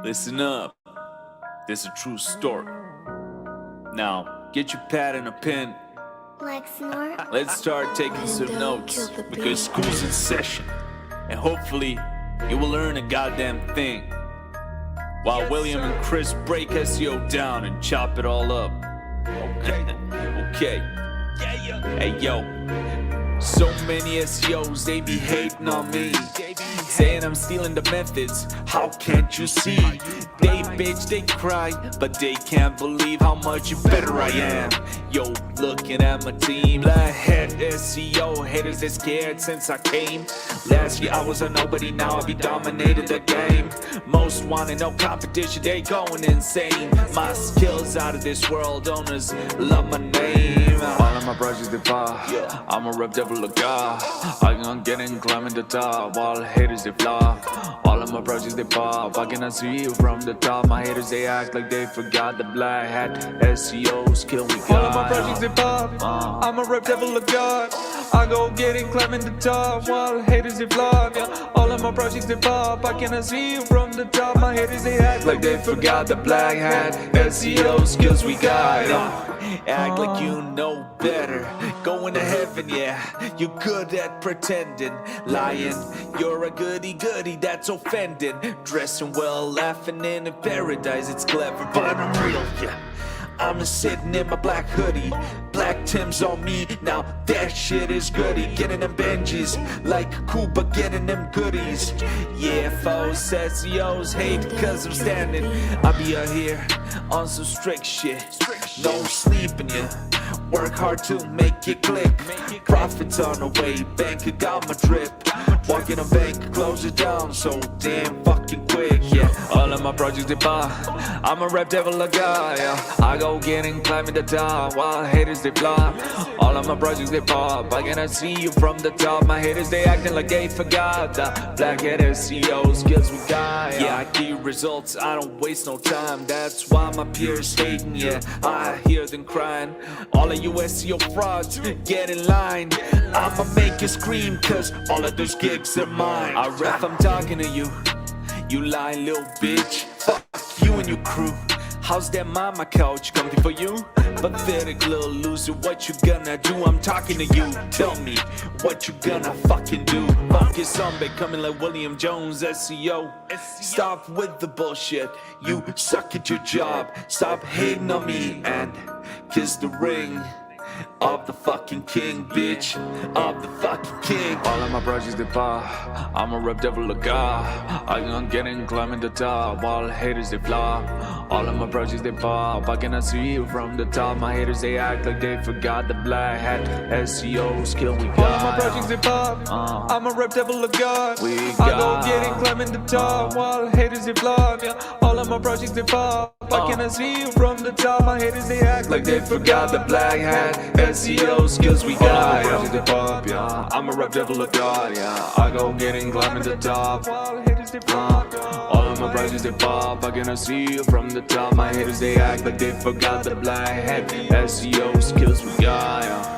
Listen up. This is a true story. Now, get your pad and a pen. Like snort? Let's start taking some notes because school's in session. And hopefully, you will learn a goddamn thing. While William and Chris break SEO down and chop it all up. Okay. Hey, yo. So many SEOs, they be hating on me, saying I'm stealing the methods. How can't you see? They bitch, they cry, but they can't believe how much better I am. Yo, looking at my team, Blackhead SEO haters, they scared since I came. Last year I was a nobody, now I be dominated the game. Most wanted, no competition, they going insane. My skills out of this world, owners love my name. All of my projects they pop. I'm a rep devil of God. I can get in, climbing the top. All haters they flop. All of my projects they pop. I cannot see you from the top. My haters they act like they forgot the black hat SEO skill we got. All of my projects they pop. I'm a rep devil of God. I go get it, climbing the top. While haters they flop. Yeah. All of my projects they pop. I cannot see you from the top. My haters they act like they forgot the black hat SEO skills we got. Act like you know better. Going to heaven, yeah. You good at pretending. Lying, you're a goody-goody that's offending. Dressing well, laughing in paradise. It's clever, but I'm real, yeah. I'm sitting in my black hoodie, black Timbs on me, now that shit is goody. Getting them Benjis, like Cuba getting them goodies. Yeah, foes, SEOs hate cause I'm standing. I be out here on some strict shit, no sleeping, yeah. Work hard to make it click. Profits on the way, bank it got my drip. Walk in a bank, close it down so damn fucking quick, yeah. All of my projects they pop. I'm a rep devil of God, yeah. I go getting, climbing the top. While haters they flop. All of my projects they pop. I cannot see you from the top. My haters they acting like they forgot the blackhead SEO skills we got. Yeah, I get results, I don't waste no time. That's why my peers hating, yeah. I hear them crying. All of you SEO frauds, get in line. I'ma make you scream, cause all of those gigs are mine. I ref, I'm talking to you. You lying little bitch. Fuck you and your crew. How's that mama couch? Comfy for you? Pathetic little loser, what you gonna do? I'm talking to you. Tell me what you gonna fucking do. Fuck your zombie coming like William Jones, SEO. Stop with the bullshit. You suck at your job. Stop hating on me and kiss the ring of the fucking king, bitch. Of the fucking king. All of my projects they pop. I'm a rep devil of God. I can get in, climbing the top. While haters they flop. All of my projects they pop. I cannot see you from the top. My haters they act like they forgot the black hat SEO skill we got. All of my projects they pop. I'm a rep devil of God. I go get it, climbing the top. While haters they flop. Yeah. All of my projects they pop. I cannot see you from the top. My haters they act like they forgot the black hat SEO skills we got. All of my projects they pop. Yeah. I'm a rep devil of God. Yeah. I go get it, climbing the top. While haters they flop. All of my projects they pop. I cannot see you from the top. My haters they act like they forgot the black hat SEO skills we got. Yeah.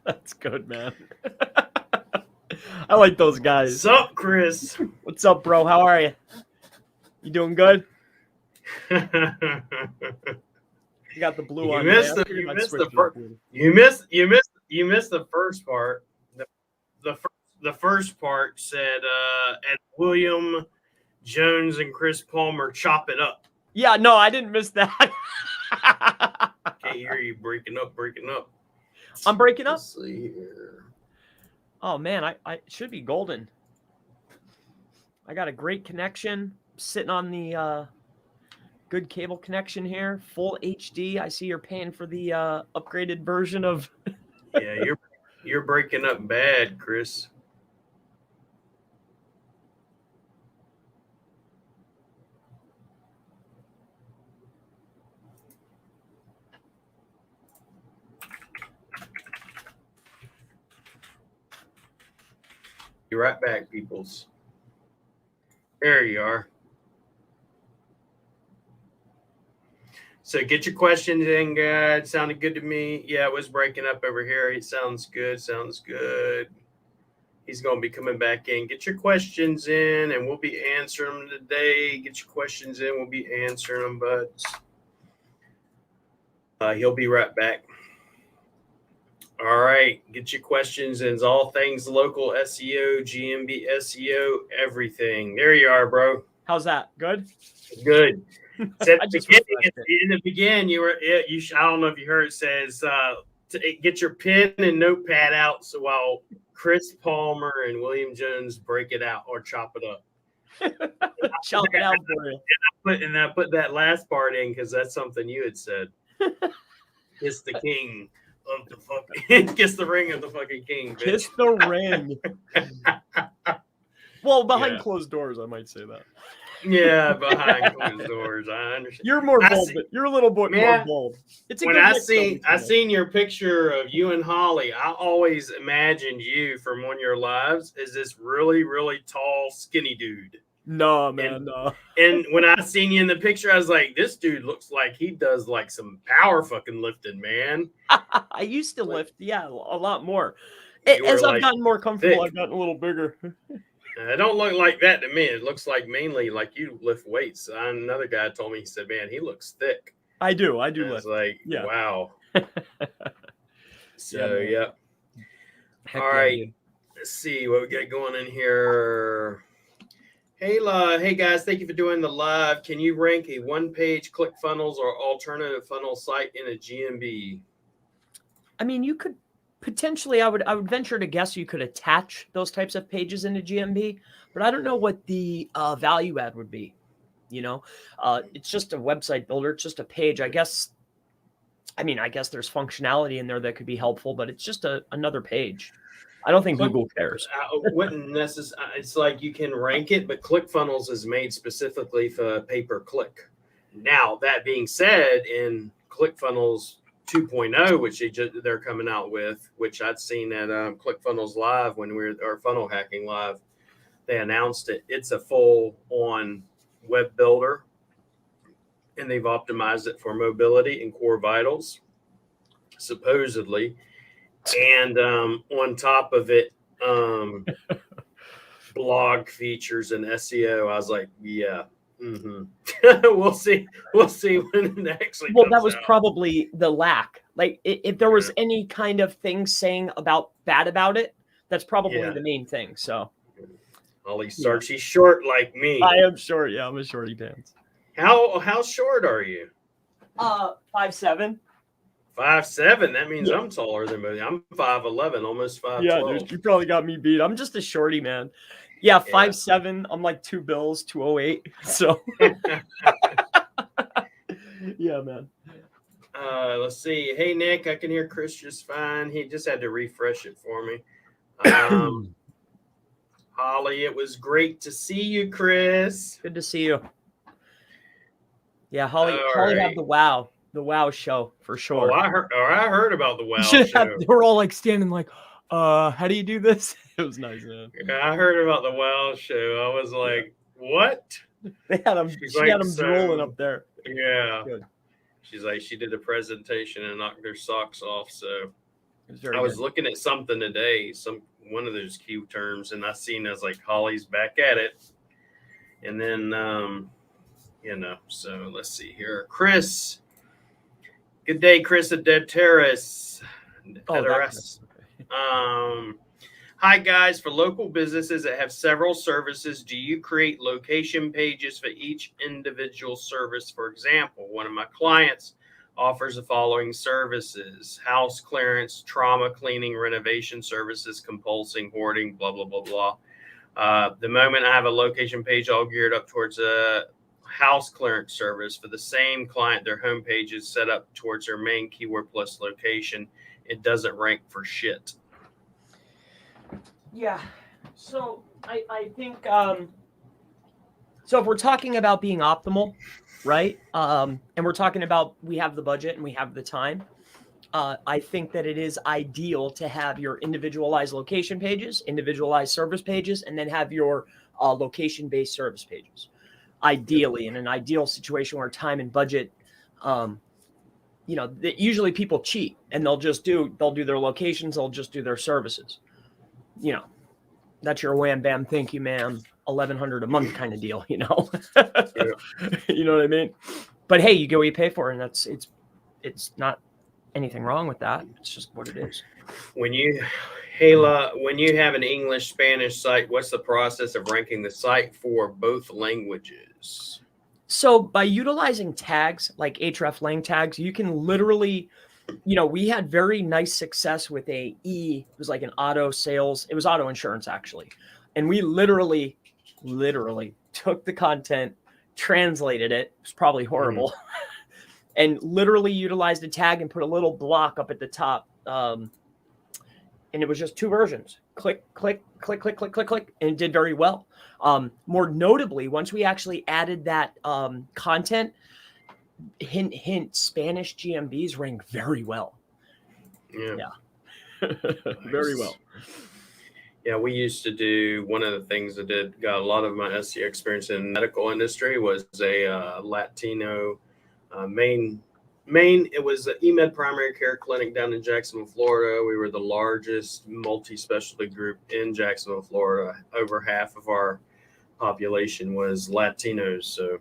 That's good, man. I like those guys. What's up, Chris? What's up, bro? How are you? You doing good? You got the blue on. You missed the first part. The first part said, "And William Jones and Chris Palmer chop it up." Yeah, no, I didn't miss that. Can't hear you breaking up. I'm breaking up. Let's see here. Oh man, I it should be golden. I got a great connection. Sitting on the good cable connection here, full HD. I see you're paying for the upgraded version of. Yeah, you're breaking up bad, Chris. Be right back, peoples. There you are. So get your questions in, guys. It sounded good to me. Yeah, it was breaking up over here. It sounds good. Sounds good. He's going to be coming back in. Get your questions in, and we'll be answering them today. Get your questions in. We'll be answering them, buds. He'll be right back. All right. Get your questions in. It's all things local SEO, GMB SEO, everything. There you are, bro. How's that? Good? Good. So I just in refreshed it. the beginning, I don't know if you heard it says get your pen and notepad out so while Chris Palmer and William Jones break it out or chop it up. Chop it out for you. I put that last part in because that's something you had said. Kiss the king of the fucking kiss the ring of the fucking king. Bitch. Kiss the ring. Well, behind Yeah. closed doors, I might say that. Yeah, behind closed doors. I understand. You're more I bold. see- but you're a little bit more Man, bold. It's a When good I mix seen of it. your picture of you and Holly, I always imagined you from one of your lives as this really, really tall, skinny dude. No, man, no. And when I seen you in the picture, I was like, this dude looks like he does like some power fucking lifting, man. I used to lift, yeah, a lot more. You were As I've like gotten more comfortable, thick. I've gotten a little bigger. It don't look like that to me. It looks like mainly like you lift weights. Another guy told me, he said, man, he looks thick. I do And I was lift. like, Yeah. wow. So, man. yeah. Heck All yeah, right. dude. Let's see what we got going in here. Hey guys, thank you for doing the live. Can you rank a one-page ClickFunnels or alternative funnel site in a GMB? I mean, you could potentially, I would venture to guess you could attach those types of pages into GMB, but I don't know what the value add would be. You know, it's just a website builder. It's just a page. I guess there's functionality in there that could be helpful, but it's just another page. I don't think Google cares. Wouldn't necessarily. It's like you can rank it, but ClickFunnels is made specifically for pay-per-click. Now, that being said, in ClickFunnels 2.0, which they're coming out with, which I'd seen at ClickFunnels Live when or Funnel Hacking Live, they announced it. It's a full-on web builder, and they've optimized it for mobility and core vitals, supposedly. And on top of it, blog features and SEO. I was like, yeah, we'll see when it actually. Well, comes that was out. probably the lack. Like, if there was any kind of thing saying bad about it, that's probably the main thing. So, Holly starts. He's short like me. I am short. Yeah, I'm a shorty pants. How short are you? 5'7". 5'7". That means I'm taller than me. I'm 5'11", almost 5'12". Yeah, dude, you probably got me beat. I'm just a shorty, man. Yeah, 5'7". I'm like 2 bills, 208. So, yeah, man. Let's see. Hey, Nick, I can hear Chris just fine. He just had to refresh it for me. Holly, it was great to see you, Chris. Good to see you. Yeah, Holly right. had the wow show for sure. Oh, I heard about the wow show. show. They were all like standing like, how do you do this? It was nice, man. Yeah, I heard about the wow show. I was like, what? They had them. She had them drooling up there. Yeah. Good. She's like, she did a presentation and knocked their socks off. So I was looking at something today, one of those Q terms, and I seen as like Holly's back at it. And then so let's see here. Chris. Good day, Chris at Dead Terrace. Hi guys, for local businesses that have several services, do you create location pages for each individual service? For example, one of my clients offers the following services: house clearance, trauma cleaning, renovation services, compulsing, hoarding, blah, blah, blah, blah. The moment I have a location page all geared up towards a house clearance service for the same client, their homepage is set up towards their main keyword plus location. It doesn't rank for shit. Yeah. So I think so if we're talking about being optimal, right? And we're talking about we have the budget and we have the time. I think that it is ideal to have your individualized location pages, individualized service pages, and then have your location-based service pages. Ideally, in an ideal situation where time and budget, usually people cheat and they'll do their locations, they'll just do their services. That's your wham bam, thank you, ma'am, 1,100 a month kind of deal. You know what I mean? But hey, you get what you pay for, and it's not anything wrong with that. It's just what it is. When you have an English Spanish site, what's the process of ranking the site for both languages? So by utilizing tags like href lang tags, you can literally, we had very nice success with it was like an auto sales. It was auto insurance actually. And we literally took the content, translated it. It was probably horrible. And literally utilized a tag and put a little block up at the top. And it was just 2 versions. Click, click, click, click, click, click, click. And it did very well. More notably, once we actually added that content, hint, Spanish GMBs rank very well. Yeah. Very well. Yeah, we used to do, one of the things that got a lot of my SEO experience in the medical industry was a Latino it was an eMed primary care clinic down in Jacksonville, Florida. We were the largest multi-specialty group in Jacksonville, Florida. Over half of our population was Latinos. So,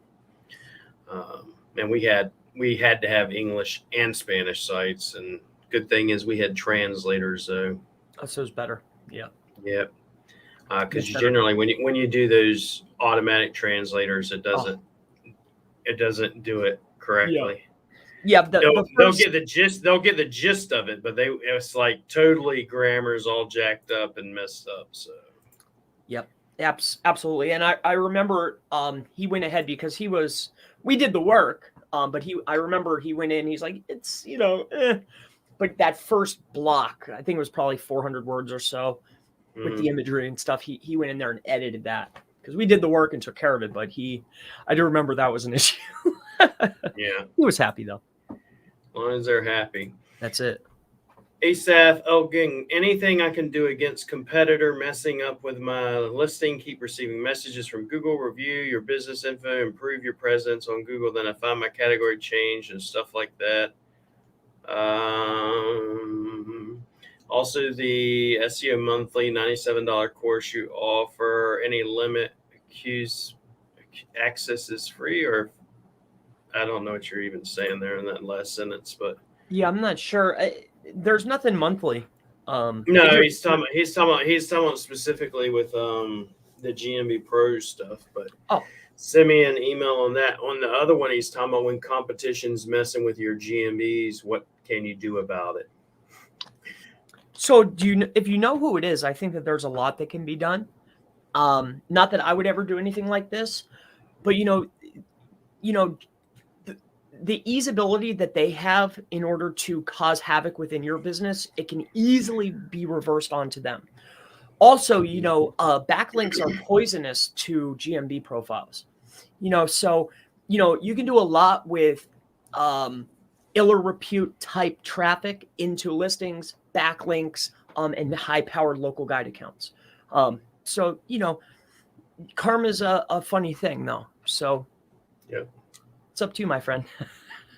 and we had to have English and Spanish sites. And good thing is we had translators. So so it's better. Yeah. Yep. Because generally, when you do those automatic translators, it doesn't do it correctly. Yeah, they'll get the gist. They'll get the gist of it, but it's like totally grammar's all jacked up and messed up. So, yep, absolutely. And I remember he went ahead because we did the work, but I remember he went in. He's like, it's but that first block, I think it was probably 400 words or so with the imagery and stuff. He went in there and edited that because we did the work and took care of it. But I do remember that was an issue. Yeah, he was happy though. As long as they're happy. That's it. Asaph Elging, anything I can do against competitor messing up with my listing? Keep receiving messages from Google. Review your business info, improve your presence on Google. Then I find my category change and stuff like that. Also, the SEO monthly $97 course you offer. Any limit? Access is free, or I don't know what you're even saying there in that last sentence, but yeah, I'm not sure. There's nothing monthly. No, he's talking specifically with the GMB Pro stuff. But send me an email on that. On the other one, he's talking about when competition's messing with your GMBs, what can you do about it? So if you know who it is, I think that there's a lot that can be done. Not that I would ever do anything like this, but the easeability that they have in order to cause havoc within your business, it can easily be reversed onto them. Also, backlinks are poisonous to GMB profiles. So you can do a lot with iller repute type traffic into listings, backlinks, and high-powered local guide accounts. So karma is a funny thing, though. So yeah. It's up to you, my friend.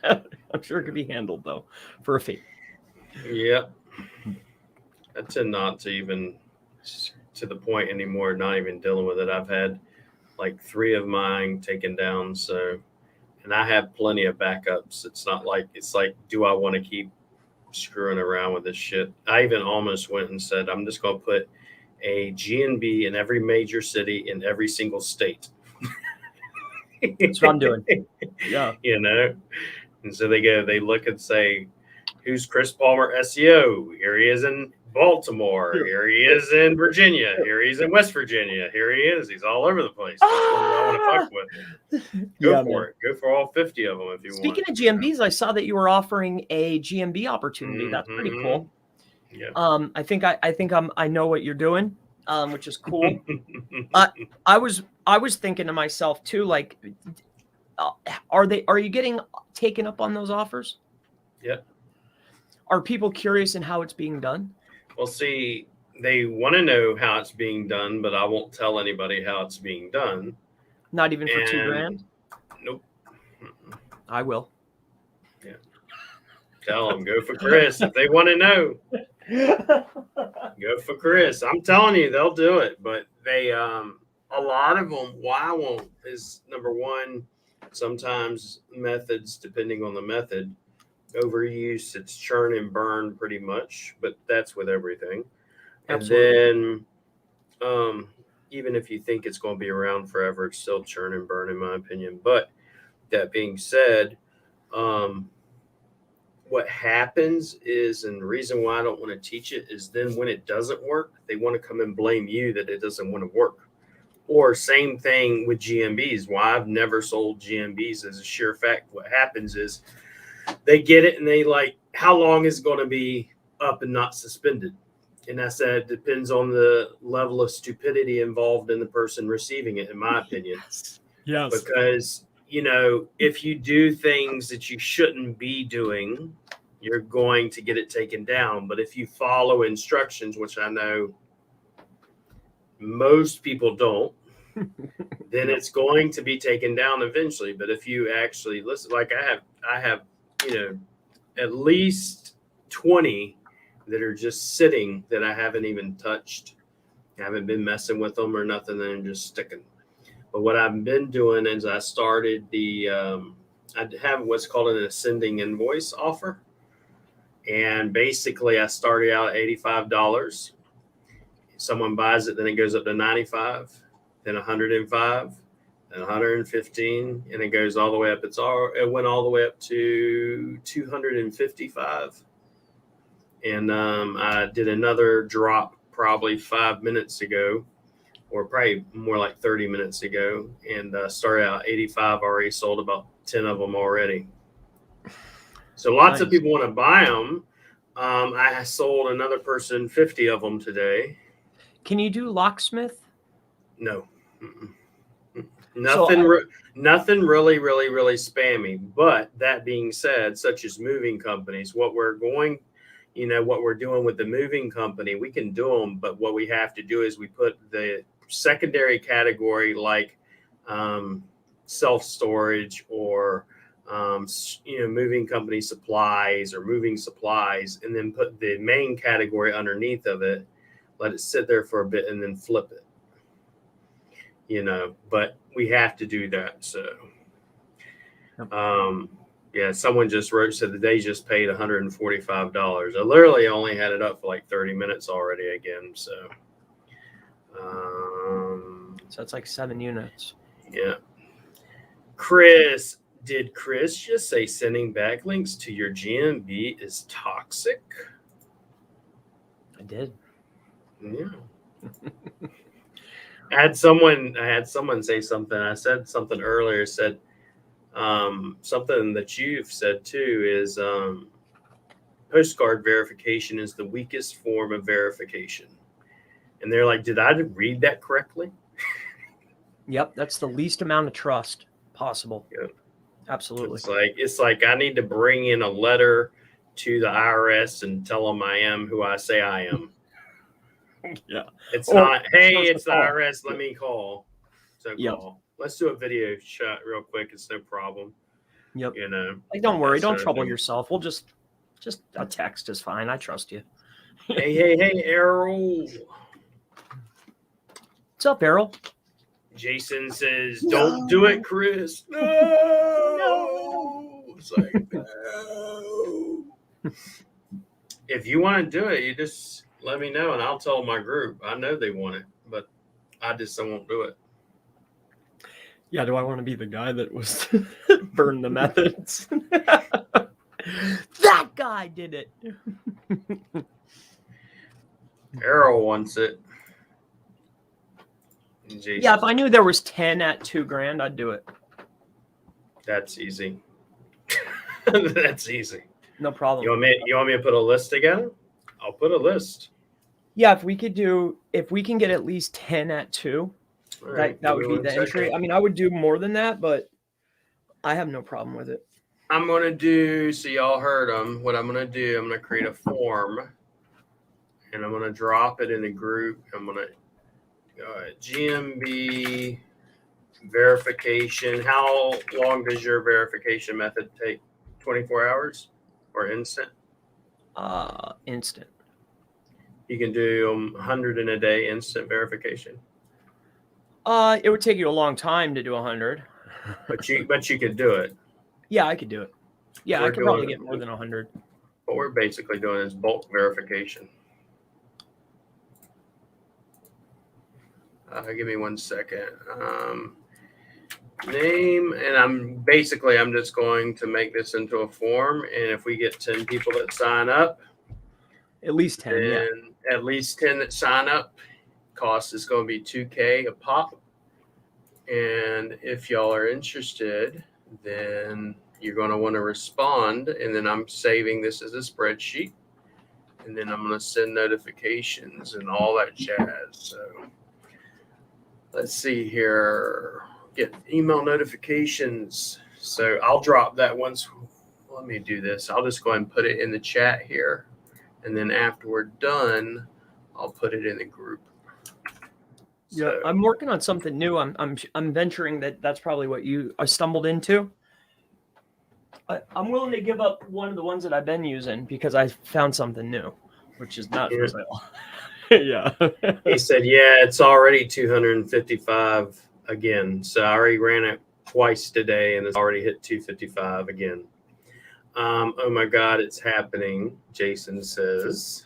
I'm sure it could be handled, though, for a fee. Yeah. I tend not to even, to the point anymore, not even dealing with it. I've had like 3 of mine taken down. So, and I have plenty of backups. It's like, do I want to keep screwing around with this shit? I even almost went and said, I'm just going to put a GNB in every major city in every single state. That's what I'm doing. Yeah. And so they look and say, who's Chris Palmer SEO? Here he is in Baltimore. Here he is in Virginia. Here he is in West Virginia. Here he is. He's all over the place. That's what I want to fuck with. Go for it. Go for all 50 of them if you want. Speaking of GMBs, I saw that you were offering a GMB opportunity. Mm-hmm. That's pretty cool. Yeah. I know what you're doing, which is cool. I was thinking to myself too, like, are you getting taken up on those offers? Yeah. Are people curious in how it's being done? Well, see, they want to know how it's being done, but I won't tell anybody how it's being done. Not even for And- $2,000? Nope. I will. Tell them, go for Chris. If they want to know, go for Chris. I'm telling you, they'll do it. But they, a lot of them, why I won't is number one, sometimes methods, depending on the method, overuse, it's churn and burn pretty much, but that's with everything. Absolutely. And then, even if you think it's going to be around forever, it's still churn and burn, in my opinion. But that being said, what happens is, and the reason why I don't want to teach it is then when it doesn't work, they want to come and blame you that it doesn't want to work. Or same thing with GMBs. Why I've never sold GMBs as a sheer fact. What happens is they get it and they like, how long is it going to be up and not suspended? And I said, it depends on the level of stupidity involved in the person receiving it, in my opinion. Yes. Because, you know, if you do things that you shouldn't be doing, you're going to get it taken down. But if you follow instructions, which I know most people don't, then it's going to be taken down eventually. But if you actually listen, like I have, you know, at least 20 that are just sitting that I haven't even touched. I haven't been messing with them or nothing. They're just sticking. But what I've been doing is I started I have what's called an ascending invoice offer. And basically I started out at $85. Someone buys it, then it goes up to $95, then $105, then $115, and it goes all the way up. It went all the way up to $255. And I did another drop probably 5 minutes ago, or probably more like 30 minutes ago, and started out 85. Already sold about 10 of them already. So lots of people want to buy them. I sold another person 50 of them today. Can you do locksmith? No. Nothing really spammy. But that being said, such as moving companies, what we're doing with the moving company, we can do them, but what we have to do is we put the secondary category like self-storage or moving company supplies or moving supplies, and then put the main category underneath of it, let it sit there for a bit, and then flip it. But we have to do that. So, someone just said that they just paid $145. I literally only had it up for like 30 minutes already again. So, So it's like 7 units. Yeah. Did Chris just say sending backlinks to your GMB is toxic? I did. Yeah. I had someone say something. I said something earlier, said something that you've said too is postcard verification is the weakest form of verification. And they're like, did I read that correctly? Yep, that's the least amount of trust possible. Yep. Absolutely. It's like I need to bring in a letter to the IRS and tell them I am who I say I am. Yeah. It's not, hey, it's the IRS, let me call. So Yep. call. Let's do a video shot real quick. It's no problem. Yep. Like, don't worry. Don't trouble yourself. We'll just a text is fine. I trust you. Hey, Errol. What's up, Errol? Jason says, don't do it, Chris. No. It's like, no. If you want to do it, you just let me know and I'll tell my group. I know they want it, but I just won't do it. Yeah, do I want to be the guy that was burn the methods? That guy did it. Errol wants it. Jason. Yeah, if I knew there was 10 at $2,000, I'd do it. That's easy. That's easy. No problem. You want me to put a list together? I'll put a list. Yeah, if we can get at least 10 at 2, Right, that would be the entry. I mean, I would do more than that, but I have no problem with it. I'm going to do, so y'all heard them. What I'm going to do, I'm going to create a form and I'm going to drop it in a group. I'm going to GMB verification. How long does your verification method take? 24 hours or instant? Instant. You can do 100 in a day instant verification. It would take you a long time to do 100. But you could do it. Yeah, I could do it. Yeah, We're I could probably doing get more than 100. What we're basically doing is bulk verification. Give me 1 second. Name, and I'm just going to make this into a form. And if we get 10 people that sign up, at least 10, then yeah. At least 10 that sign up, cost is going to be $2K a pop. And if y'all are interested, then you're going to want to respond. And then I'm saving this as a spreadsheet. And then I'm going to send notifications and all that jazz. So let's see here. Get email notifications. So I'll drop that once. Let me do this. I'll just go ahead and put it in the chat here. And then after we're done, I'll put it in the group. Yeah, So, I'm working on something new. I'm venturing that's probably what I stumbled into. I'm willing to give up one of the ones that I've been using because I found something new, which is not for sale. Yeah. he said, yeah, it's already 255 again. So I already ran it twice today and it's already hit 255 again. Oh my God, it's happening. Jason says.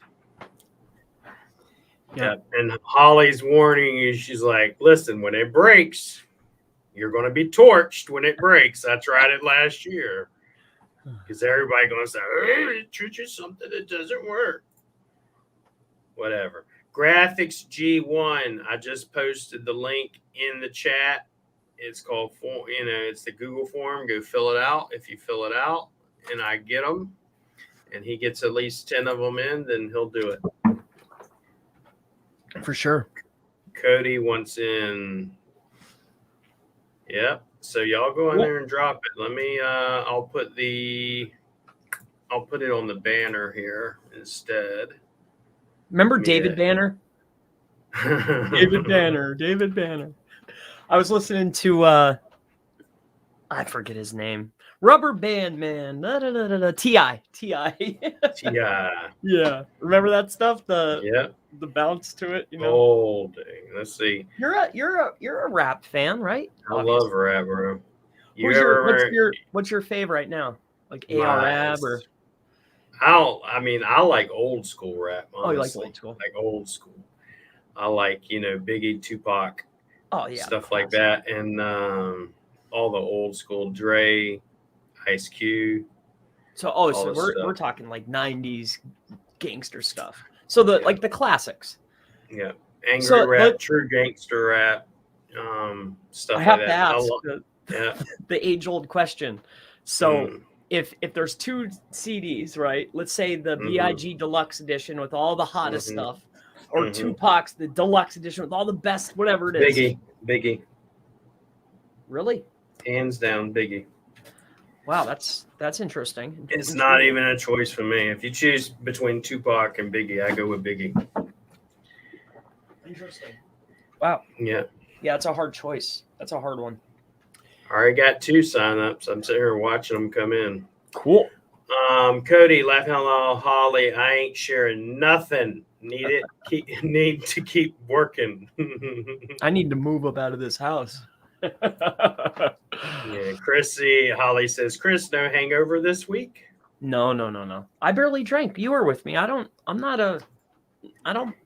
Yeah. And Holly's warning you. She's like, listen, when it breaks, you're going to be torched when it breaks. I tried it last year. Because everybody going to say, hey, it's just something that doesn't work. Whatever. Graphics G1. I just posted the link in the chat. It's called, it's the Google form. Go fill it out. If you fill it out and I get them and he gets at least 10 of them in, then he'll do it. For sure. Cody wants in. Yep. So y'all go in there and drop it. Let me I'll put it on the banner here instead. Remember David Banner? David Banner. I was listening to I forget his name. Rubber Band Man. T.I. Yeah. Remember that stuff? The bounce to it, you know. Oh, dang. Let's see. You're a rap fan, right? I love rap, bro. What's your favorite right now? Like AR Rap or I like old school rap, honestly. Oh, you like old school. Like old school. I like, Biggie, Tupac. Oh yeah. Stuff like that. And all the old school Dre, Ice Cube. So we're talking like 90s gangster stuff. So the classics. Yeah. Angry rap, true gangster rap, stuff like that. I have to ask the age-old question. So if there's 2 CDs, right? Let's say the B.I.G. Deluxe Edition with all the hottest stuff, or Tupac's the Deluxe Edition with all the best, whatever it is. Biggie. Really? Hands down, Biggie. Wow, that's interesting. It's not even a choice for me. If you choose between Tupac and Biggie, I go with Biggie. Interesting. Wow. Yeah. Yeah, it's a hard choice. That's a hard one. I already got 2 signups. I'm sitting here watching them come in. Cool. Cody, laughing out loud, Holly, I ain't sharing nothing. Need to keep working. I need to move up out of this house. Yeah, Chrissy, Holly says, Chris, no hangover this week? No. I barely drank. You were with me. I don't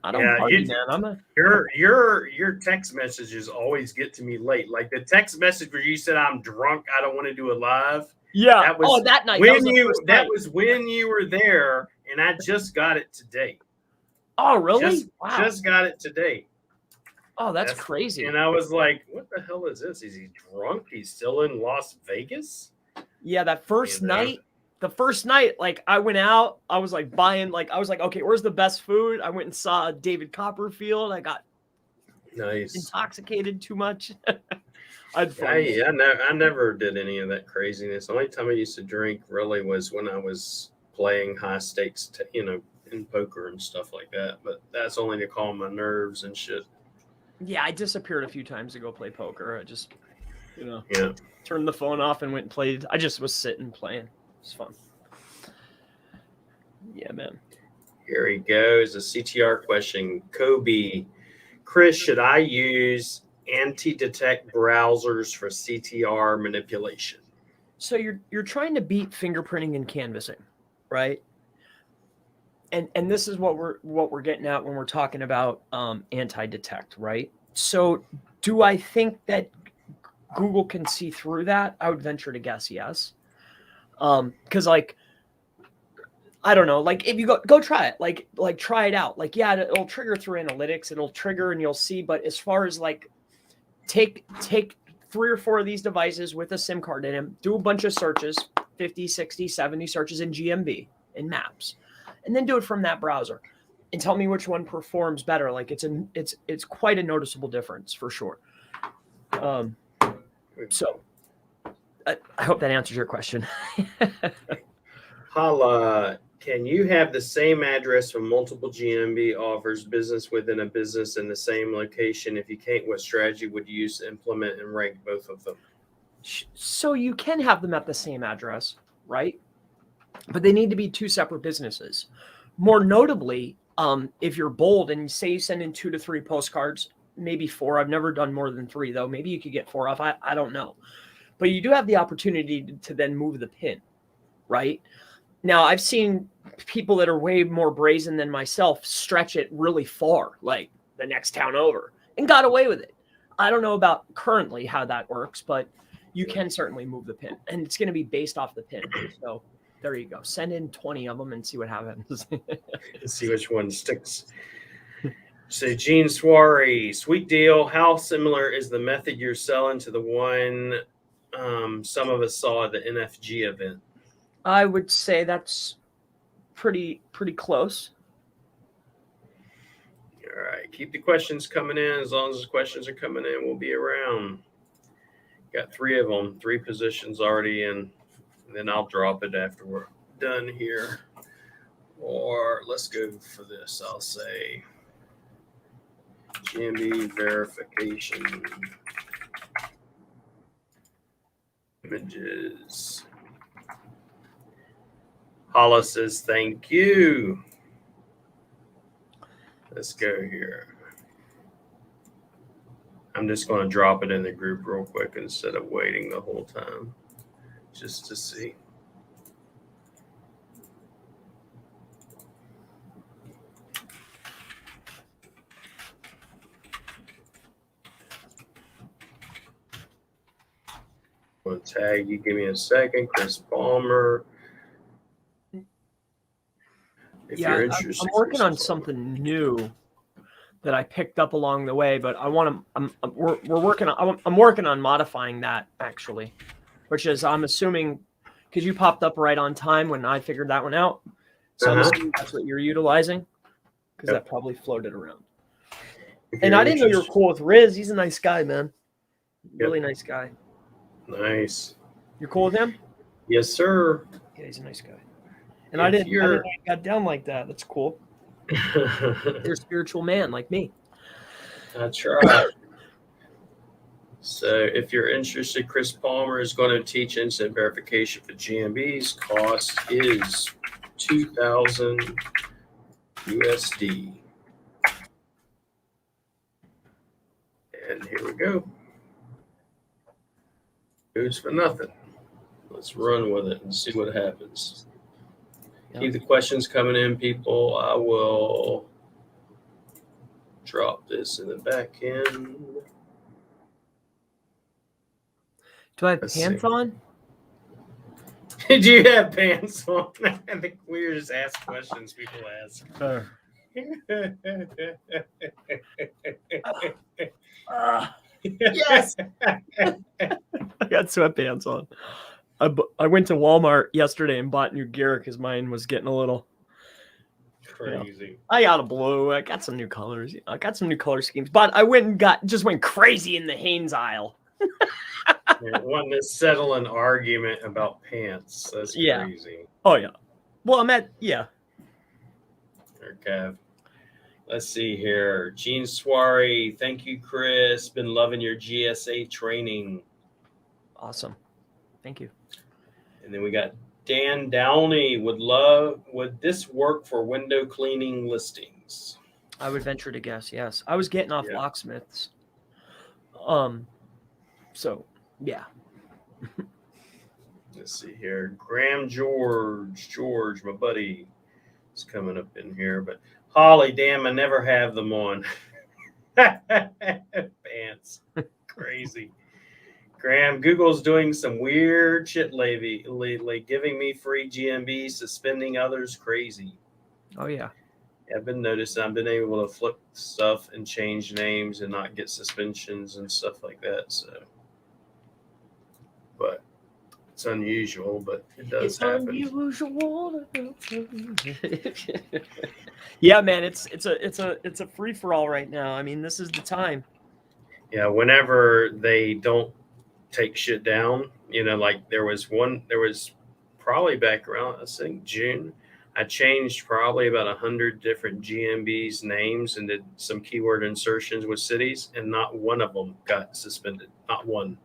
party, man. Your text messages always get to me late. Like the text message where you said I'm drunk, I don't want to do it live. Yeah. That was that night. That was when you were there, and I just got it today. Oh, really? Wow. Just got it today. Oh, that's crazy. And I was like, what the hell is this? Is he drunk? He's still in Las Vegas? Yeah, that first night. The first night, like I went out, I was like buying, like I was like, okay, where's the best food? I went and saw David Copperfield. I got nice intoxicated too much. I'd fun. I never did any of that craziness. The only time I used to drink really was when I was playing high stakes, in poker and stuff like that. But that's only to calm my nerves and shit. Yeah, I disappeared a few times to go play poker. I just, Yeah. turned the phone off and went and played. I just was sitting playing. It's fun. Yeah, man. Here he goes. A CTR question. Kobe, Chris, should I use anti-detect browsers for CTR manipulation? So you're trying to beat fingerprinting and canvassing, right? And this is what we're getting at when we're talking about anti-detect, right? So do I think that Google can see through that? I would venture to guess yes. Because I don't know, if you go try it, try it out. Yeah, it'll trigger through analytics, it'll trigger and you'll see. But as far as take 3 or 4 of these devices with a SIM card in them, do a bunch of searches, 50, 60, 70 searches in GMB, in Maps, and then do it from that browser and tell me which one performs better. It's quite a noticeable difference for sure. So I hope that answers your question. Hala, can you have the same address for multiple GMB offers, business within a business in the same location? If you can't, what strategy would you use to implement and rank both of them? So you can have them at the same address, right? But they need to be 2 separate businesses. More notably, if you're bold and say you send in 2 to 3 postcards, maybe 4. I've never done more than 3 though. Maybe you could get 4 off. I don't know. But you do have the opportunity to then move the pin, right? Now, I've seen people that are way more brazen than myself stretch it really far, like the next town over, and got away with it. I don't know about currently how that works, but you can certainly move the pin, and it's going to be based off the pin. So there you go. Send in 20 of them and see what happens. See which one sticks. So Gene Soiree, sweet deal. How similar is the method you're selling to the one some of us saw at the NFG event? I would say that's pretty close. All right. Keep the questions coming in. As long as the questions are coming in, we'll be around. Got 3 of them, 3 positions already in. And then I'll drop it after we're done here. Or let's go for this. I'll say GMB verification. Images. Hala says, thank you. Let's go here. I'm just going to drop it in the group real quick instead of waiting the whole time, just to see. I'm going to tag you. Give me a second. Chris Palmer. If you're interested, I'm working on something new that I picked up along the way, but I want to. I'm working on modifying that actually, which is I'm assuming because you popped up right on time when I figured that one out, so I'm assuming that's what you're utilizing because that probably floated around. And I didn't know you were cool with Riz. He's a nice guy, man. Really nice guy. Nice. You're cool with him? Yes, sir. Yeah, he's a nice guy. And I didn't know he got down like that. That's cool. You're a spiritual man like me. That's right. So if you're interested, Chris Palmer is going to teach instant verification for GMBs. Cost is $2,000 USD. And here we go. Goes for nothing. Let's run with it and see what happens. Keep the questions coming in, people. I will drop this in the back end. Do I have pants on? Did you have pants on? I think we just ask questions people ask. Yes. I got sweatpants on. I went to Walmart yesterday and bought new gear because mine was getting a little crazy. I got a blue. I got some new colors. I got some new color schemes, but I went crazy in the Hanes aisle. Wanting to settle an argument about pants. That's Yeah. crazy. Oh yeah. Well, I'm at yeah. Okay. Let's see here. Gene Soiree. Thank you, Chris. Been loving your GSA training. Awesome. Thank you. And then we got Dan Downey. Would this work for window cleaning listings? I would venture to guess yes. I was getting off locksmiths. So yeah. Let's see here. Graham George, my buddy, is coming up in here. But Holly, damn, I never have them on. Pants. Crazy. Graham, Google's doing some weird shit lately, giving me free GMB, suspending others. Crazy. Oh yeah. I've been noticing I've been able to flip stuff and change names and not get suspensions and stuff like that. So, but it's unusual, but it does happen. Unusual. Yeah, man, it's a free for all right now. I mean, this is the time. Yeah, whenever they don't take shit down, like there was probably back around, I think June, I changed probably about 100 different GMB's names and did some keyword insertions with cities, and not one of them got suspended. Not one.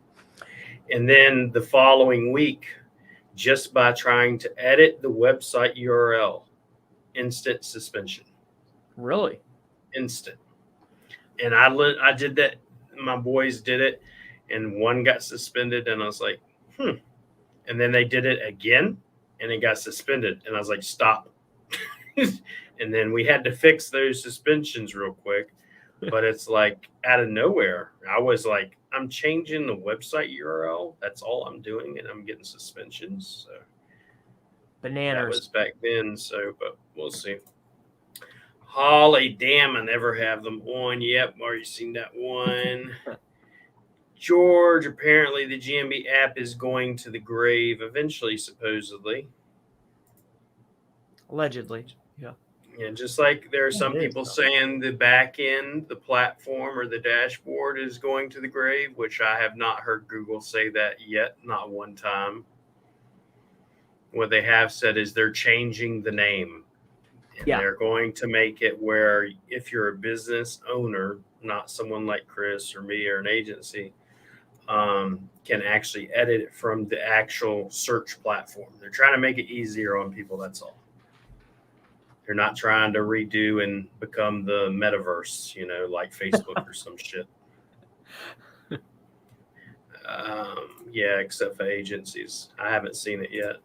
And then the following week, just by trying to edit the website URL, instant suspension. Really? Instant. And I did that. My boys did it, and one got suspended, and I was like, And then they did it again, and it got suspended, and I was like, stop. And then we had to fix those suspensions real quick, but it's like out of nowhere. I was like, I'm changing the website URL. That's all I'm doing, and I'm getting suspensions. So Bananas. that was back then. So, but we'll see. Holly, damn, I never have them on. Yep, already seen that one. George, apparently the GMB app is going to the grave eventually, supposedly. Allegedly, yeah. Yeah, just like there are some people saying the back end, the platform or the dashboard is going to the grave, which I have not heard Google say that yet, not one time. What they have said is they're changing the name. And they're going to make it where if you're a business owner, not someone like Chris or me or an agency, can actually edit it from the actual search platform. They're trying to make it easier on people, that's all. They're not trying to redo and become the metaverse, like Facebook or some shit. Yeah, except for agencies. I haven't seen it yet.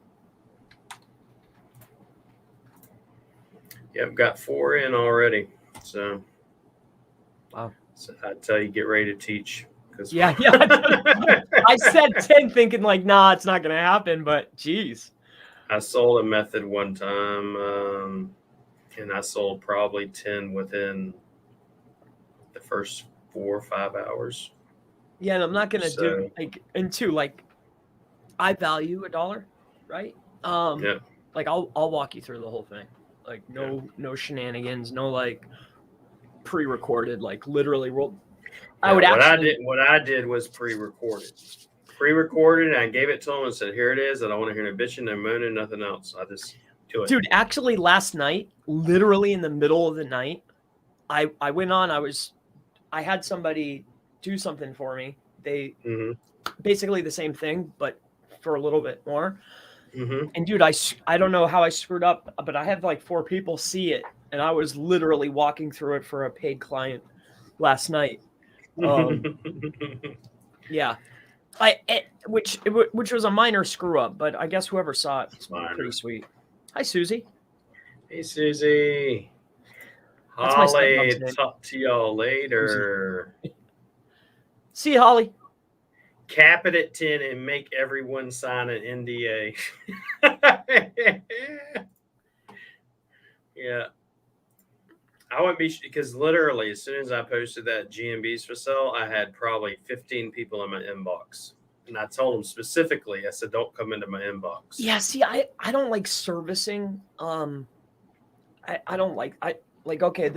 Yep, got 4 in already. So, wow. So I tell you, get ready to teach. Yeah. I said 10 thinking like, nah, it's not going to happen, but geez. I sold a method one time, and I sold probably 10 within the first 4 or 5 hours. Yeah, and I'm not going to do I value $1, right? Yeah. Like I'll walk you through the whole thing. Like no shenanigans, no like pre-recorded, like literally what I did was pre-recorded, and I gave it to them and said, here it is. I don't want to hear no bitching, no moaning, nothing else. I just do it. Dude, actually last night, literally in the middle of the night, I went on, I had somebody do something for me. They basically the same thing, but for a little bit more. And dude, I don't know how I screwed up, but I had like 4 people see it, and I was literally walking through it for a paid client last night. Yeah, which was a minor screw up, but I guess whoever saw it was pretty sweet. Hi, Susie. Hey, Susie. Holly, talk to y'all later. See you, Holly. Cap it at 10 and make everyone sign an NDA. Yeah. I wouldn't be, because literally as soon as I posted that GMBs for sale, I had probably 15 people in my inbox. And I told them specifically, I said, don't come into my inbox. Yeah, see, I don't like servicing. I don't like, like, okay,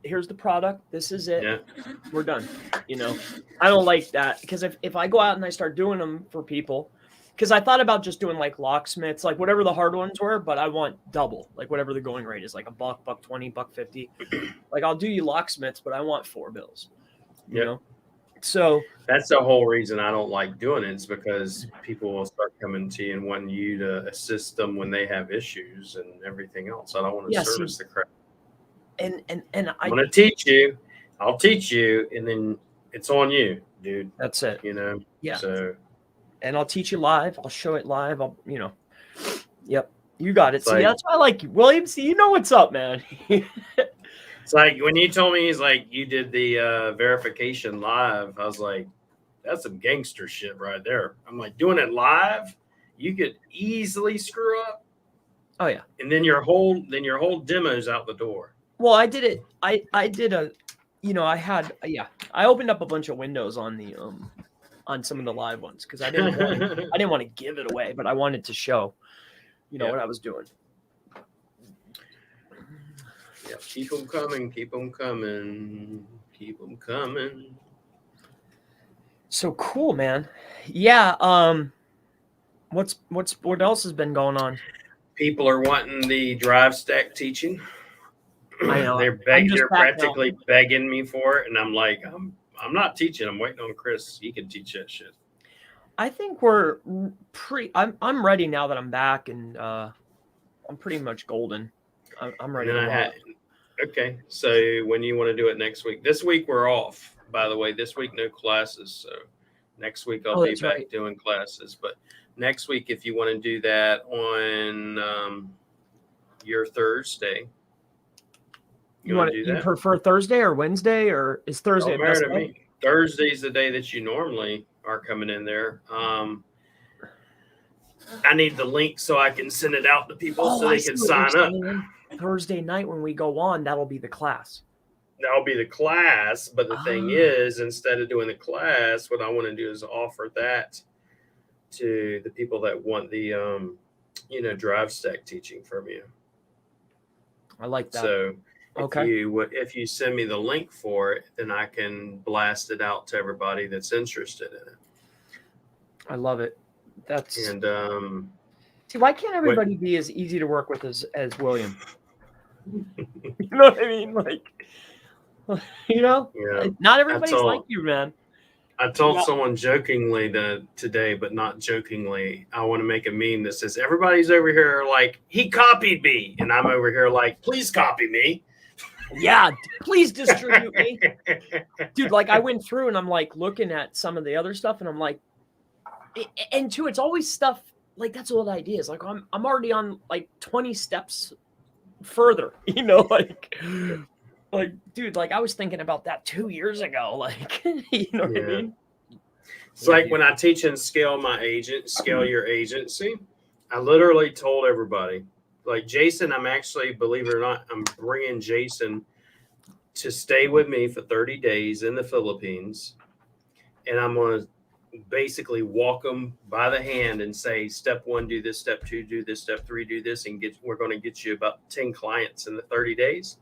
here's the product. This is it. Yeah. We're done. I don't like that, because if I go out and I start doing them for people, because I thought about just doing like locksmiths, like whatever the hard ones were, but I want double, like whatever the going rate is, like $1, $1.20, $1.50. Like I'll do you locksmiths, but I want 4 bills. You know? So that's the whole reason I don't like doing it, is because people will start coming to you and wanting you to assist them when they have issues and everything else. I don't want to service the crap. And I'm going to teach you. I'll teach you, and then it's on you, dude. That's it. Yeah. So, and I'll teach you live. I'll show it live. Yep. You got it. See, like, that's why I like you, William. See, you know what's up, man. It's like when you told me, he's like, you did the verification live. I was like, that's some gangster shit right there. I'm like, doing it live, you could easily screw up. Oh yeah. And then your whole demo's out the door. Well, I did it. I did a, I opened up a bunch of windows on the on some of the live ones, because I didn't want to give it away, but I wanted to show, what I was doing. Yeah, keep them coming, keep them coming, keep them coming. So cool, man. Yeah. What else has been going on? People are wanting the drive stack teaching. I know. They're practically begging me for it, and I'm like, I'm not teaching. I'm waiting on Chris. He can teach that shit. I think we're I'm ready now that I'm back, and I'm pretty much golden. I'm ready. Okay, so when you want to do it next week? This week we're off, by the way. This week no classes, so next week I'll be back doing classes. But next week, if you want to do that on your Thursday, you prefer Thursday or Wednesday, or is Thursday? Don't matter to me. Thursday's the day that you normally are coming in there. I need the link so I can send it out to people so they can sign up. Thursday night when we go on, that'll be the class. That'll be the class, but the thing is, instead of doing the class, what I want to do is offer that to the people that want the drive stack teaching from you. I like that. So if you send me the link for it, then I can blast it out to everybody that's interested in it. I love it. And see, why can't everybody be as easy to work with as William? You know what I mean? Like, not everybody's like you, man. I told someone jokingly today, but not jokingly, I want to make a meme that says, everybody's over here like, he copied me. And I'm over here like, please copy me. Yeah, please distribute me. Dude, like I went through and I'm like looking at some of the other stuff, and I'm like, and too, it's always stuff like that's old ideas. Like I'm already on like 20 steps further, like dude, like I was thinking about that 2 years ago. Like, what I mean? It's like when I teach and scale your agency, I literally told everybody, like Jason, I'm actually, believe it or not, I'm bringing Jason to stay with me for 30 days in the Philippines. And I'm going to basically walk them by the hand and say, step 1, do this, step 2, do this, step 3, do this. And we're going to get you about 10 clients in the 30 days.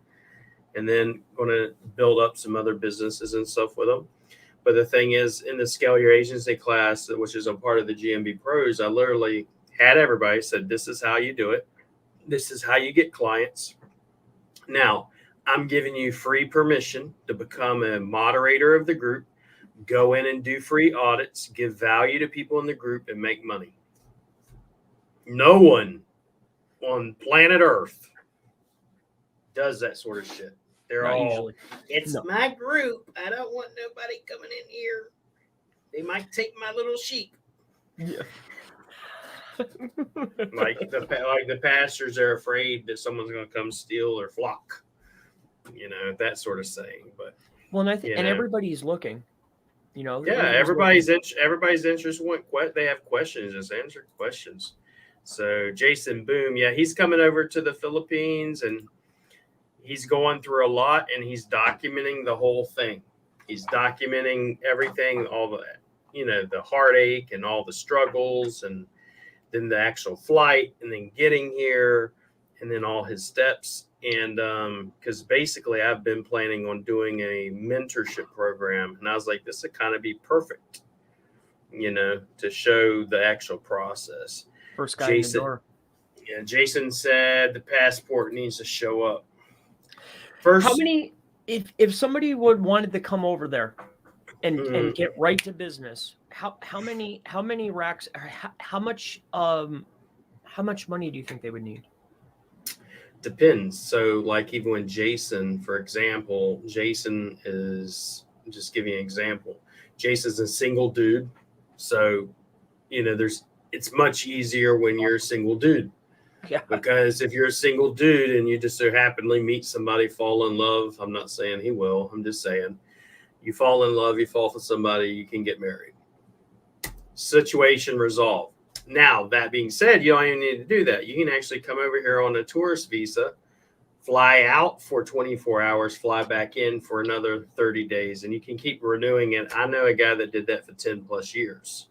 And then going to build up some other businesses and stuff with them. But the thing is, in the Scale Your Agency class, which is a part of the GMB Pros, I literally had everybody said, this is how you do it. This is how you get clients. Now, I'm giving you free permission to become a moderator of the group, go in and do free audits, give value to people in the group, and make money. No one on planet Earth does that sort of shit. They're all usually. It's my group. I don't want nobody coming in here. They might take my little sheep. Yeah. like the pastors are afraid that someone's going to come steal their flock. That sort of saying. But and I think everybody's looking. Everybody's interest. They have questions. Just answer questions. So Jason Boom, he's coming over to the Philippines and he's going through a lot, and he's documenting the whole thing. He's documenting everything, all the, the heartache and all the struggles, and then the actual flight, and then getting here, and then all his steps. And because basically I've been planning on doing a mentorship program, and I was like, this would kind of be perfect, to show the actual process. First guy in the door. Yeah, Jason said the passport needs to show up. First, How many? If somebody wanted to come over there and get right to business, how many racks? Or how much money do you think they would need? depends. So, like even when Jason, for example, Jason is just giving you an example. Jason's a single dude, so it's much easier when you're a single dude. Yeah. Because if you're a single dude and you just so happily meet somebody, fall in love, I'm not saying he will, I'm just saying you fall in love, you fall for somebody, you can get married. Situation resolved. Now, that being said, you don't even need to do that. You can actually come over here on a tourist visa, fly out for 24 hours, fly back in for another 30 days, and you can keep renewing it. I know a guy that did that for 10 plus years.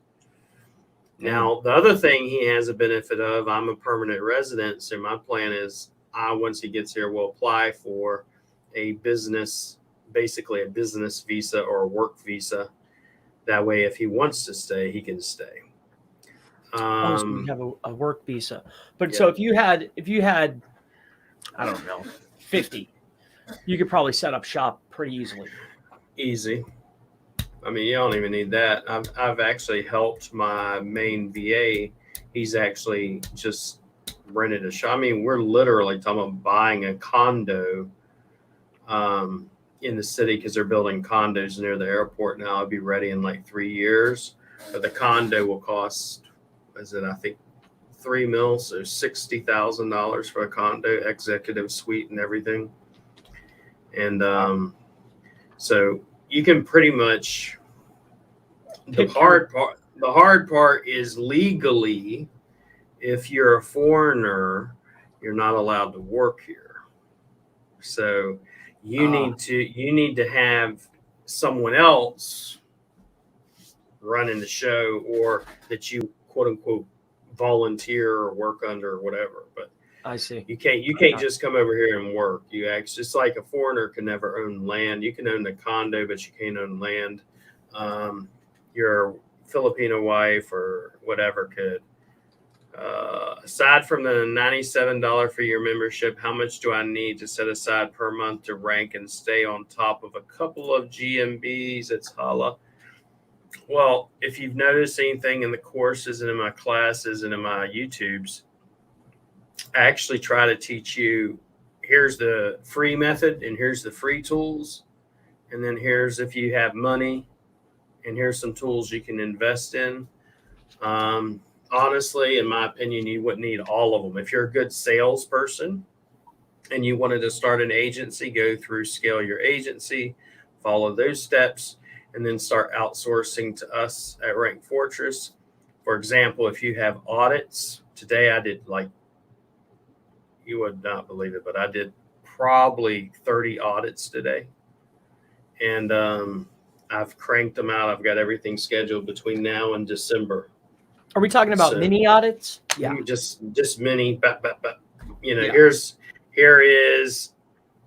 Now, the other thing he has a benefit of, I'm a permanent resident, so my plan is once he gets here, we'll apply for basically a business visa or a work visa. That way, if he wants to stay, he can stay. So you have a work visa. But yeah. So if you had, I don't know, 50, you could probably set up shop pretty easily. Easy. I mean, you don't even need that. I've actually helped my main VA. He's actually just rented a shop. I mean, we're literally talking about buying a condo in the city because they're building condos near the airport now. I'll be ready in like 3 years. But the condo will cost, I think $3 million, so $60,000 for a condo, executive suite and everything. And so you can pretty much, the hard part is legally, if you're a foreigner, you're not allowed to work here. So you need to have someone else running the show, or that you quote unquote volunteer or work under or whatever. But I see. You can't just come over here and work. Just like a foreigner can never own land. You can own a condo, but you can't own land. Your Filipino wife or whatever could. Aside from the $97 for your membership, how much do I need to set aside per month to rank and stay on top of a couple of GMBs? It's holla. Well, if you've noticed anything in the courses and in my classes and in my YouTubes, I actually try to teach you, here's the free method and here's the free tools. And then here's if you have money, and here's some tools you can invest in. Honestly, in my opinion, you wouldn't need all of them. If you're a good salesperson and you wanted to start an agency, go through Scale Your Agency, follow those steps, and then start outsourcing to us at Rank Fortress. For example, if you have audits, today I did you would not believe it, but I did probably 30 audits today. And I've cranked them out. I've got everything scheduled between now and December. Are we talking about mini audits? Yeah. Just mini, but Yeah. here is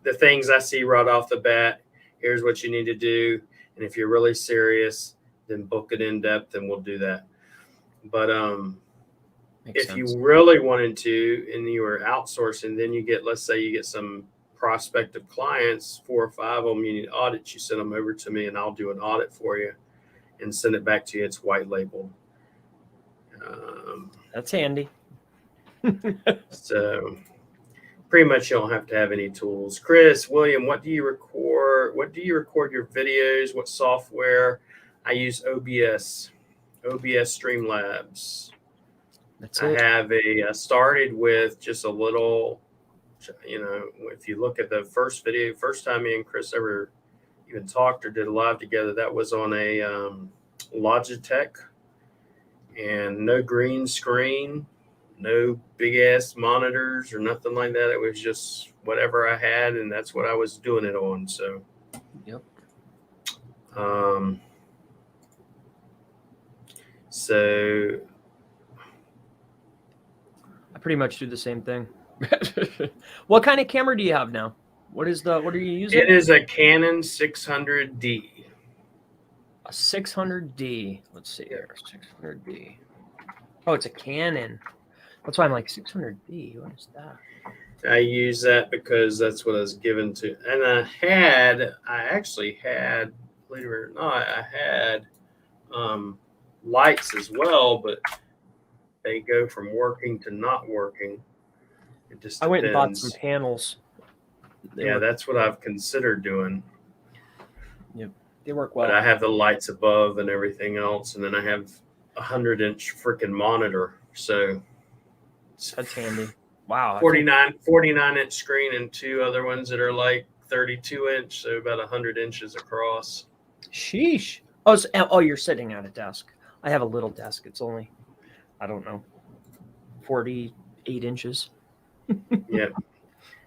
the things I see right off the bat. Here's what you need to do. And if you're really serious, then book it in depth and we'll do that. But if you really wanted to and you were outsourcing, then let's say you get some prospective clients, 4 or 5 of them, you need audits, you send them over to me and I'll do an audit for you and send it back to you. It's white labeled. That's handy. So pretty much you don't have to have any tools. Chris, William, what do you record? What do you record your videos? What software? I use OBS Streamlabs. That's it. I started with just a little, if you look at the first video, first time me and Chris ever even talked or did a live together, that was on a Logitech, and no green screen, no big ass monitors or nothing like that. It was just whatever I had, and that's what I was doing it on. So, yep. So I pretty much do the same thing. What kind of camera do you have now? What are you using? It is a Canon 600D. A 600D. Let's see here. 600D. Oh, it's a Canon. That's why I'm like 600D. What is that? I use that because that's what I was given to. And I actually had, believe it or not, I had lights as well, but they go from working to not working. It just depends. I went and bought some panels. That's what I've considered doing. Yep, they work well. But I have the lights above and everything else, and then I have a 100-inch freaking monitor. So that's handy. Wow. 49-inch screen and two other ones that are like 32-inch, so about 100 inches across. Sheesh. Oh, you're sitting at a desk. I have a little desk. It's only, I don't know, 48 inches. Yep.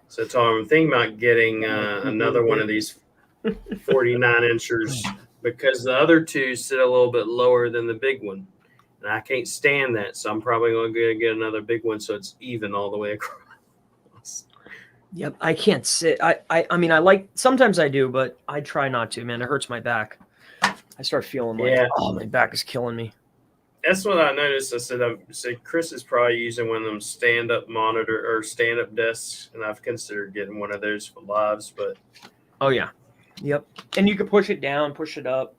So Tom, I'm thinking about getting another one of these 49-inchers because the other two sit a little bit lower than the big one. And I can't stand that, so I'm probably going to get another big one so it's even all the way across. Yep, I can't sit. I mean, I like, sometimes I do, but I try not to, man. It hurts my back. I start feeling like, oh, my back is killing me. That's what I noticed. I said Chris is probably using one of them stand-up monitor or stand-up desks, and I've considered getting one of those for lives, but. Oh, yeah. Yep. And you could push it down, push it up.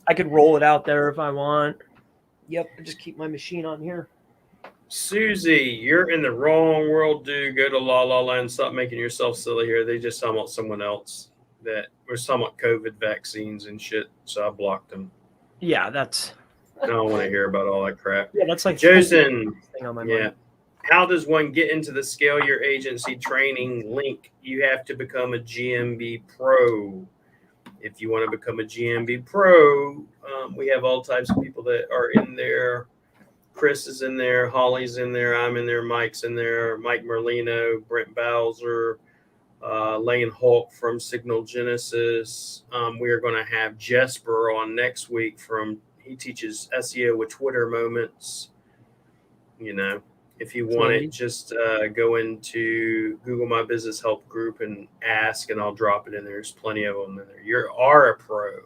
I could roll it out there if I want. Yep, I just keep my machine on here. Susie, you're in the wrong world, dude. Go to La La Land. Stop making yourself silly here. They just talking about someone else that was talking about COVID vaccines and shit, so I blocked them. Yeah, that's. I don't want to hear about all that crap. Yeah, that's like Jason. Thing on my mind. How does one get into the Scale Your Agency training link? You have to become a GMB Pro. If you want to become a GMB Pro, we have all types of people that are in there. Chris is in there. Holly's in there. I'm in there. Mike's in there. Mike Merlino, Brent Bowser, Lane Hulk from Signal Genesis. We are going to have Jesper on next week he teaches SEO with Twitter moments. You know, if you want it, just go into Google My Business Help group and ask, and I'll drop it in there. There's plenty of them in there. You are a pro.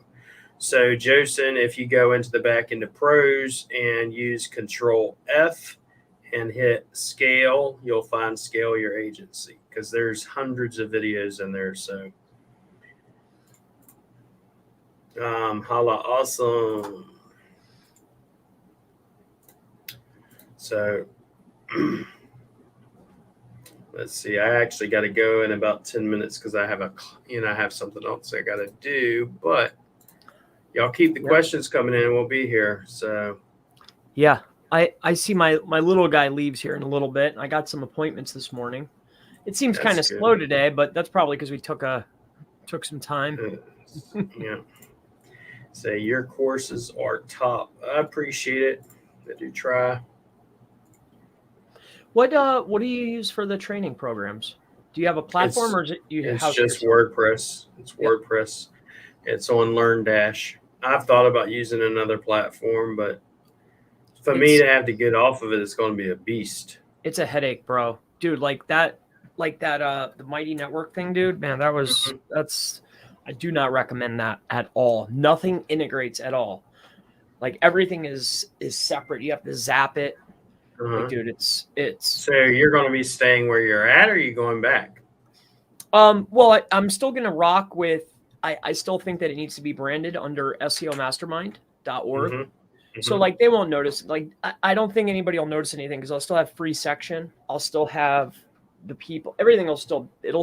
So, Josen, if you go into the back into pros and use Control F and hit scale, you'll find Scale Your Agency because there's hundreds of videos in there. So, holla, awesome. So, let's see. I actually got to go in about 10 minutes because I have something else I got to do. But y'all keep the questions coming in, and we'll be here. So, yeah, I see my little guy leaves here in a little bit. I got some appointments this morning. It seems kind of slow today, but that's probably because we took some time. Yeah. Say your courses are top. I appreciate it. I do try. What do you use for the training programs? Do you have a platform or is it you? It's just WordPress. It's WordPress. It's on LearnDash. I've thought about using another platform, but for me to have to get off of it, it's going to be a beast. It's a headache, bro. Dude, like that the Mighty Network thing, dude, man, that's I do not recommend that at all. Nothing integrates at all. Like everything is separate. You have to zap it. Like, dude, it's So you're going to be staying where you're at, or are you going back? Well, I'm still going to rock with I still think that it needs to be branded under SEOmastermind.org. Mm-hmm. So like they won't notice. Like I don't think anybody will notice anything because I'll still have free section. I'll still have the people. Everything it'll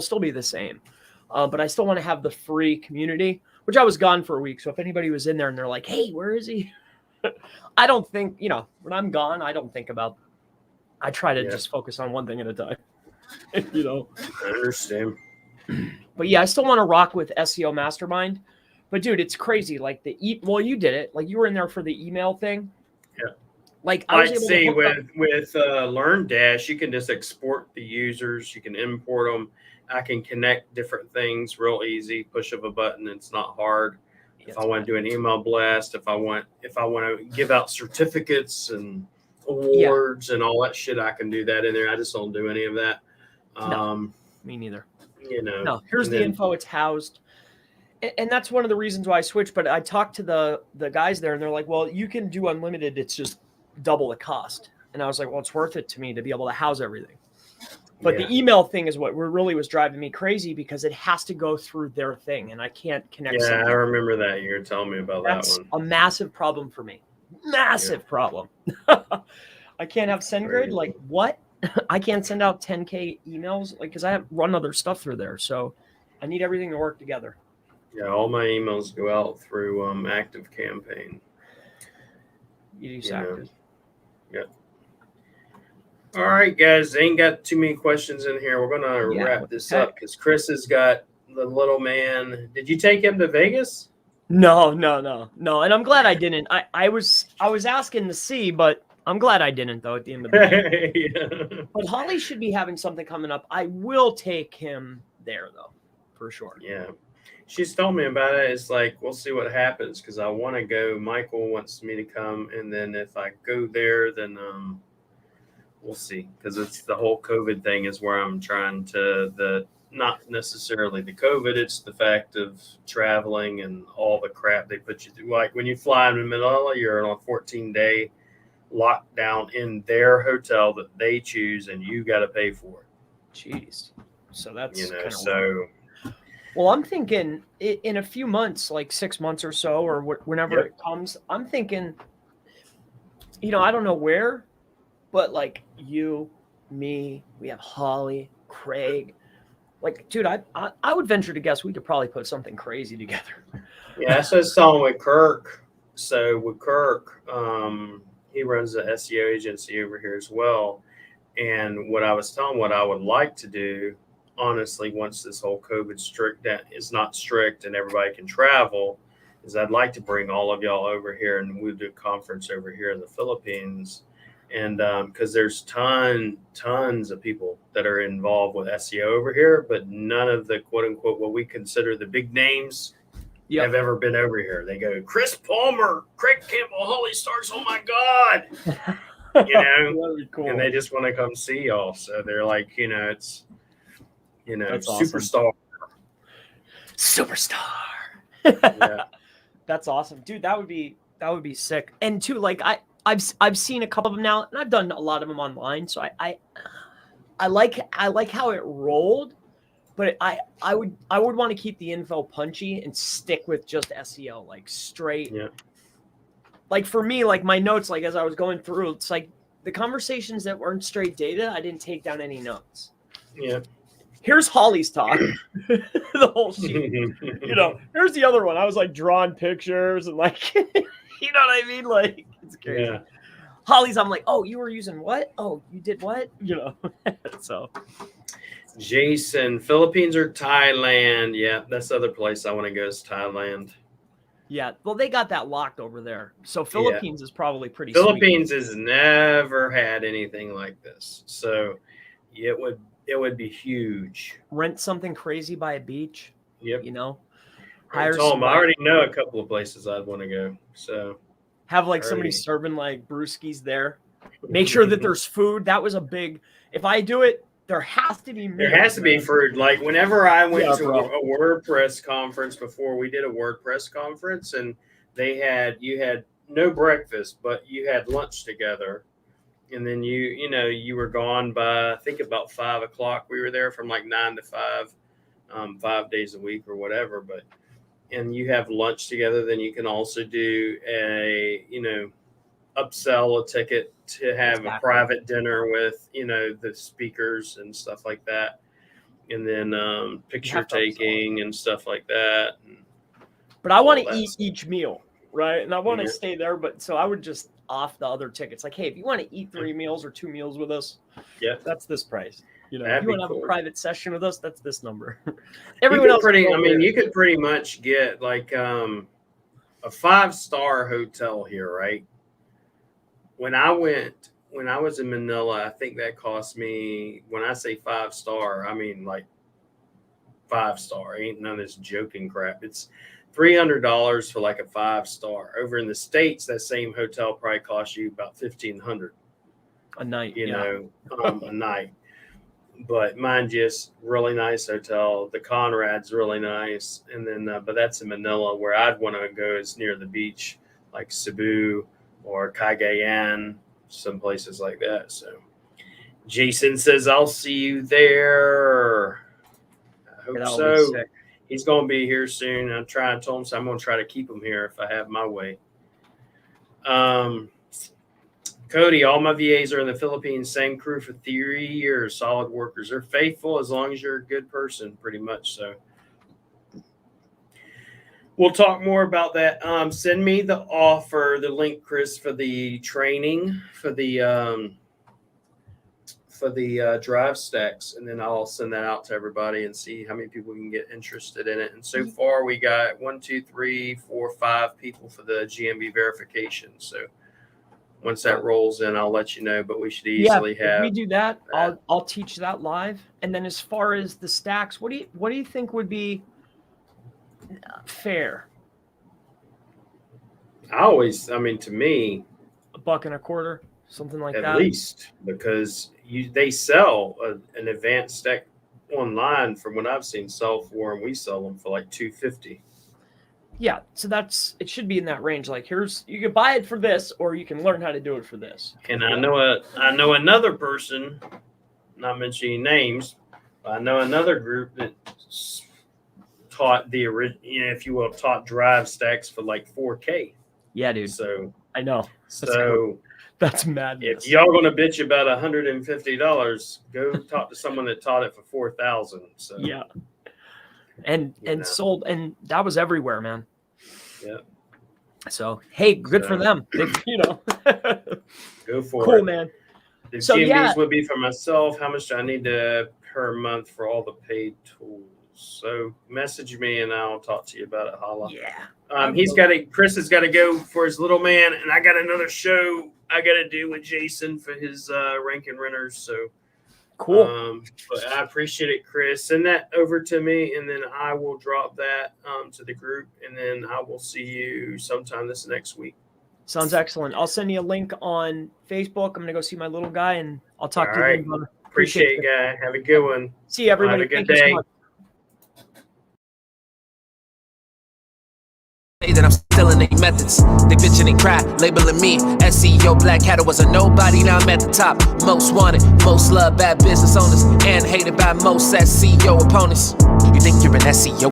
still be the same. But I still want to have the free community, which I was gone for a week. So if anybody was in there and they're like, "Hey, where is he?" I don't think, when I'm gone, I don't think about. I try to just focus on one thing at a time. I understand. But yeah, I still want to rock with SEO Mastermind. But dude, it's crazy. Like you did it. Like you were in there for the email thing. Yeah. Like I was able to with LearnDash, you can just export the users. You can import them. I can connect different things real easy. Push of a button. It's not hard. If I want to do an email blast, if I want to give out certificates and awards and all that shit, I can do that in there. I just don't do any of that. Me neither. You know, No, here's the info. It's housed. And that's one of the reasons why I switched. But I talked to the guys there, and they're like, well, you can do unlimited. It's just double the cost. And I was like, well, it's worth it to me to be able to house everything. But the email thing is what really was driving me crazy, because it has to go through their thing, and I can't connect. Yeah, I remember that. You were telling me about that one. A massive problem for me. Massive problem. I can't have SendGrid. Like, what? I can't send out 10K emails, like, because I have run other stuff through there. So I need everything to work together. Yeah, all my emails go out through ActiveCampaign. You use Active. Yeah. All right, guys. Ain't got too many questions in here. We're gonna wrap this up because Chris has got the little man. Did you take him to Vegas? No. And I'm glad I didn't. I was asking to see, but I'm glad I didn't, though, at the end of the day. Yeah. But Holly should be having something coming up. I will take him there, though, for sure. Yeah. She's told me about it. It's like, we'll see what happens, because I want to go. Michael wants me to come. And then if I go there, then we'll see. Because it's the whole COVID thing is where I'm trying to, not necessarily the COVID, it's the fact of traveling and all the crap they put you through. Like when you fly in Manila, you're on a 14-day lockdown in their hotel that they choose, and you got to pay for it. Jeez. So that's kind of weird. Well, I'm thinking in a few months, like 6 months or so, or whenever it comes, I'm thinking, I don't know where, but like you, me, we have Holly, Craig. Like, dude, I would venture to guess we could probably put something crazy together. Yeah, that's what I was telling with Kirk. So with Kirk, he runs the SEO agency over here as well. And what I was telling, what I would like to do, honestly, once this whole COVID is not strict and everybody can travel, is I'd like to bring all of y'all over here and we'll do a conference over here in the Philippines. And because there's tons of people that are involved with SEO over here, but none of the quote unquote what we consider the big names have ever been over here. They go, Chris Palmer, Craig Campbell, Holly Stars, oh my God. Cool. And they just want to come see y'all. So they're like, it's That's superstar. Awesome. Superstar. Yeah. That's awesome. Dude, that would be sick. And too, like I've seen a couple of them now, and I've done a lot of them online. So I like how it rolled, but I would want to keep the info punchy and stick with just SEO, like straight. Yeah. Like for me, like my notes, like as I was going through, it's like the conversations that weren't straight data, I didn't take down any notes. Yeah. Here's Holly's talk, the whole sheet. Here's the other one. I was like drawing pictures and like, you know what I mean? Like it's crazy. Yeah. Holly's, I'm like, oh, you were using what? Oh, you did what? So. Jason, Philippines or Thailand? Yeah, that's the other place I want to go is Thailand. Yeah, well, they got that locked over there. So Philippines is probably pretty Philippines sweet. has never had anything like this. So it would be huge. Rent something crazy by a beach. Yep. I already know a couple of places I'd want to go. So have like somebody serving like brewskis there. Make sure that there's food. That was a big, if I do it, there has to be food. Like whenever I went to a WordPress conference before, we did a WordPress conference, and you had no breakfast, but you had lunch together. And then you were gone by, I think about 5 o'clock. We were there from like 9 to 5, 5 days a week or whatever. And you have lunch together. Then you can also do upsell a ticket to have a private dinner with, the speakers and stuff like that. And then picture taking and stuff like that. But I want to eat each meal, right? And I want to stay there. But so I would just off the other tickets. Like, hey, if you want to eat 3 meals or 2 meals with us, that's this price. If you want to have a private session with us, that's this number. Everyone else, you could pretty much get like a 5-star hotel here, right? When I was in Manila, I think that cost me, when I say 5-star, I mean like 5-star. Ain't none of this joking crap. It's $300 for like a 5-star. Over in the States, that same hotel probably costs you about $1,500 a night. a night. but mine just really nice hotel. The Conrad's really nice, and then but that's in Manila. Where I'd want to go is near the beach, like Cebu or Cagayan, some places like that. So Jason says I'll see you there. I hope That'll be so. sick. He's going to be here soon. I'm trying to tell him, so I'm going to try to keep him here if I have my way. Cody, all my VAs are in the Philippines, same crew for 3 years, solid workers. They're faithful as long as you're a good person, pretty much. So we'll talk more about that. Send me the offer, the link, Chris, for the training, for the drive stacks, and then I'll send that out to everybody and see how many people can get interested in it. And so far we got 1, 2, 3, 4, 5 people for the GMB verification. So once that rolls in, I'll let you know, but we should easily have. If we do that, I'll teach that live. And then as far as the stacks, what do you think would be fair? To me, $1.25, something like that. At least, because they sell an advanced stack online from what I've seen sell for, and we sell them for like $250. Yeah, so it should be in that range. Like, you can buy it for this, or you can learn how to do it for this. And I know another person, not mentioning names, but I know another group that taught taught drive stacks for like $4K. Yeah, dude. So I know. That's madness. If y'all gonna bitch about $150, go talk to someone that taught it for $4,000. So yeah, and sold, and that was everywhere, man. Yeah. So hey, good for them. They, go for it. Cool, man. The So, GMBs would be for myself. How much do I need per month for all the paid tools? So message me and I'll talk to you about it. Holla. Yeah. Chris has got to go for his little man, and I got another show I got to do with Jason for his ranking renters. So cool. But I appreciate it, Chris. Send that over to me, and then I will drop that to the group, and then I will see you sometime this next week. Sounds excellent. I'll send you a link on Facebook. I'm gonna go see my little guy, and I'll talk to you later, brother. Appreciate it, guy. Have a good one. See you, everybody. Have a good Thank you so day. much. That I'm still in their methods. They bitch and they cry, labeling me SEO Black Hat. Was a nobody, now I'm at the top. Most wanted, most loved, bad business owners, and hated by most SEO opponents. You think you're an SEO